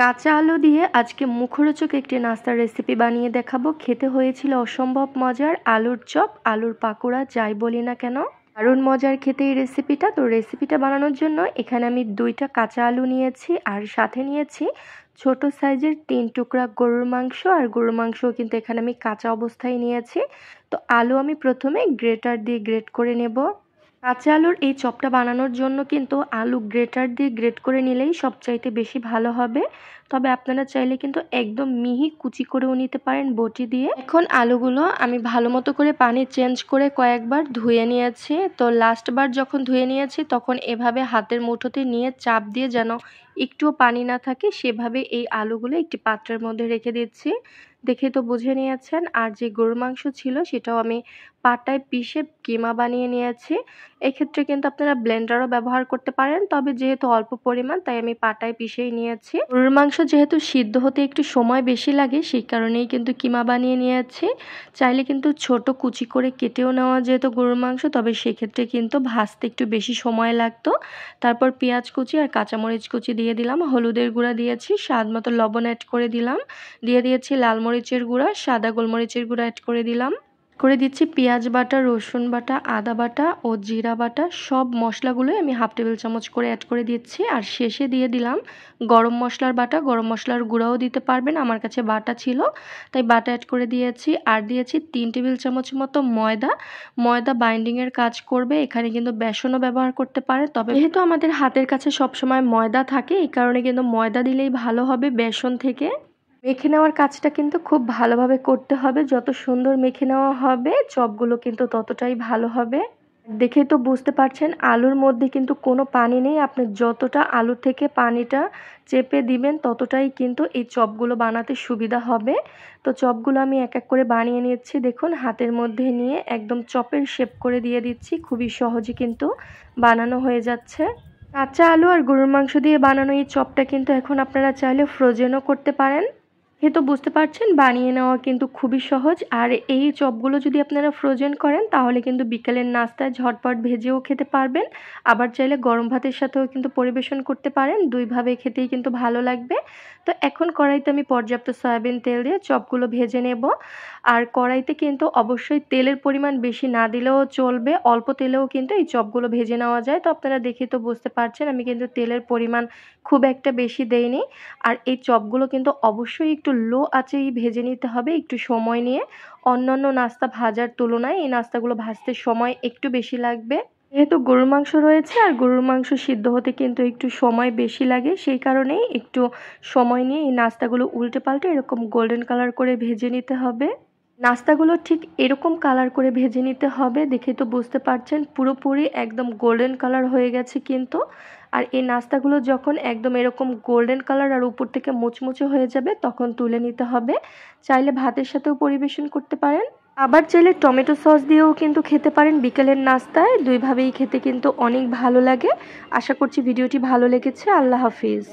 কাঁচা আলু দিয়ে আজকে মুখরোচক একটি নাস্তার রেসিপি বানিয়ে দেখাবো। খেতে হয়েছিল অসম্ভব মজার। আলুর চপ, আলুর পাকোড়া যাই বলি না কেন, দারুণ মজার খেতে এই রেসিপিটা। তো রেসিপিটা বানানোর জন্য এখানে আমি 2টা কাঁচা আলু নিয়েছি, আর সাথে নিয়েছি ছোট সাইজের 3 টুকরা গরুর মাংস। আর গরুর মাংস কিন্তু এখানে আমি কাঁচা অবস্থায় নিয়েছি। তো আলু আমি প্রথমে গ্রেটার দিয়ে গ্রেট করে নেব। কাঁচা আলুর এই চপটা বানানোর জন্য কিন্তু আলু গ্রেটার দিয়ে গ্রেট করে নিলেই সবচাইতে বেশি ভালো হবে। তবে আপনারা চাইলে কিন্তু একদম মিহি কুচি করেও নিতে পারেন বটি দিয়ে। এখন আলুগুলো আমি ভালো মতো করে পানি চেঞ্জ করে কয়েকবার ধুয়ে নিয়েছি। তো লাস্টবার যখন ধুয়ে নিয়েছি তখন এভাবে হাতের মুঠোতে নিয়ে চাপ দিয়ে যেন একটুও পানি না থাকে সেভাবে এই আলুগুলো একটি পাত্রের মধ্যে রেখে দিচ্ছি। দেখে তো বুঝে নিয়েছেন। আর যে গরুর মাংস ছিল সেটাও আমি পাটায় পিষে কিমা বানিয়ে নিয়েছি। এক্ষেত্রে কিন্তু আপনারা ব্লেন্ডারও ব্যবহার করতে পারেন, তবে যেহেতু অল্প পরিমাণ তাই আমি পাটায় পিষেই নিয়েছি। গরুর মাংস যেহেতু সিদ্ধ হতে একটু সময় বেশি লাগে সেই কারণেই কিন্তু কিমা বানিয়ে নিয়েছি। চাইলে কিন্তু ছোট কুচি করে কেটেও নেওয়া যেত গরুর মাংস, তবে সেক্ষেত্রে কিন্তু ভাজতে একটু বেশি সময় লাগতো। তারপর পেঁয়াজ কুচি আর কাঁচামরিচ কুচি দিয়ে দিলাম, হলুদের গুঁড়া দিয়েছি, স্বাদ মতো লবণ অ্যাড করে দিলাম, দিয়ে দিয়েছি লাল মরিচের গুঁড়া, সাদা গোলমরিচের গুঁড়া অ্যাড করে দিলাম, করে দিচ্ছি পেঁয়াজ বাটা, রসুন বাটা, আদা বাটা ও জিরা বাটা। সব মশলাগুলোই আমি হাফ টেবিল চামচ করে অ্যাড করে দিচ্ছি। আর শেষে দিয়ে দিলাম গরম মশলার বাটা। গরম মশলার গুঁড়াও দিতে পারবেন, আমার কাছে বাটা ছিল তাই বাটা অ্যাড করে দিয়েছি। আর দিয়েছি 3 টেবিল চামচ মতো ময়দা। ময়দা বাইন্ডিংয়ের কাজ করবে, এখানে কিন্তু বেসনও ব্যবহার করতে পারে, তবে যেহেতু আমাদের হাতের কাছে সবসময় ময়দা থাকে এই কারণে কিন্তু ময়দা দিলেই ভালো হবে বেসন থেকে। মেখে নেওয়ার কাজটা কিন্তু খুব ভালোভাবে করতে হবে, যত সুন্দর মেখে নেওয়া হবে চপগুলো কিন্তু ততটাই ভালো হবে। দেখেই তো বুঝতে পারছেন আলুর মধ্যে কিন্তু কোনো পানি নেই। আপনি যতটা আলু থেকে পানিটা চেপে দিবেন ততটাই কিন্তু এই চপগুলো বানাতে সুবিধা হবে। তো চপগুলো আমি এক এক করে বানিয়ে নিচ্ছি। দেখুন হাতের মধ্যে নিয়ে একদম চপের শেপ করে দিয়ে দিচ্ছি, খুবই সহজে কিন্তু বানানো হয়ে যাচ্ছে। কাঁচা আলু আর গরুর মাংস দিয়ে বানানো এই চপটা কিন্তু এখন আপনারা চাইলে ফ্রোজেনও করতে পারেন। এ তো বুঝতে পারছেন বানিয়ে নেওয়া কিন্তু খুবই সহজ। আর এই চপগুলো যদি আপনারা ফ্রোজেন করেন তাহলে কিন্তু বিকেলের নাস্তায় ঝটপট ভেজেও খেতে পারবেন, আবার চাইলে গরম ভাতের সাথেও কিন্তু পরিবেশন করতে পারেন। দুইভাবে খেতেই কিন্তু ভালো লাগবে। তো এখন কড়াইতে আমি পর্যাপ্ত সয়াবিন তেল দিয়ে চপগুলো ভেজে নেব। আর কড়াইতে কিন্তু অবশ্যই তেলের পরিমাণ বেশি না দিলেও চলবে, অল্প তেলেও কিন্তু এই চপগুলো ভেজে নেওয়া যায়। তো আপনারা দেখে তো বুঝতে পারছেন আমি কিন্তু তেলের পরিমাণ খুব একটা বেশি দেইনি। আর এই চপগুলো কিন্তু অবশ্যই একটু লো আঁচেই ভেজে নিতে হবে, একটু সময় নিয়ে। অন্যান্য নাস্তা ভাজার তুলনায় এই নাস্তাগুলো ভাজতে সময় একটু বেশি লাগবে। যেহেতু গরুর মাংস রয়েছে আর গরুর মাংস সিদ্ধ হতে কিন্তু একটু সময় বেশি লাগে, সেই কারণেই একটু সময় নিয়ে এই নাস্তাগুলো উল্টে পাল্টে এরকম গোল্ডেন কালার করে ভেজে নিতে হবে। নাস্তাগুলো ঠিক এরকম কালার করে ভেজে নিতে হবে। দেখে তো বুঝতে পারছেন পুরোপুরি একদম গোল্ডেন কালার হয়ে গেছে কিন্তু। আর এই নাস্তাগুলো যখন একদম এরকম গোল্ডেন কালার আর উপর থেকে মুচমুচে হয়ে যাবে তখন তুলে নিতে হবে। চাইলে ভাতের সাথেও পরিবেশন করতে পারেন, আবার চাইলে টমেটো সস দিয়েও কিন্তু খেতে পারেন বিকেলের নাস্তায়। দুইভাবেই খেতে কিন্তু অনেক ভালো লাগে। আশা করছি ভিডিওটি ভালো লেগেছে। আল্লাহ হাফিজ।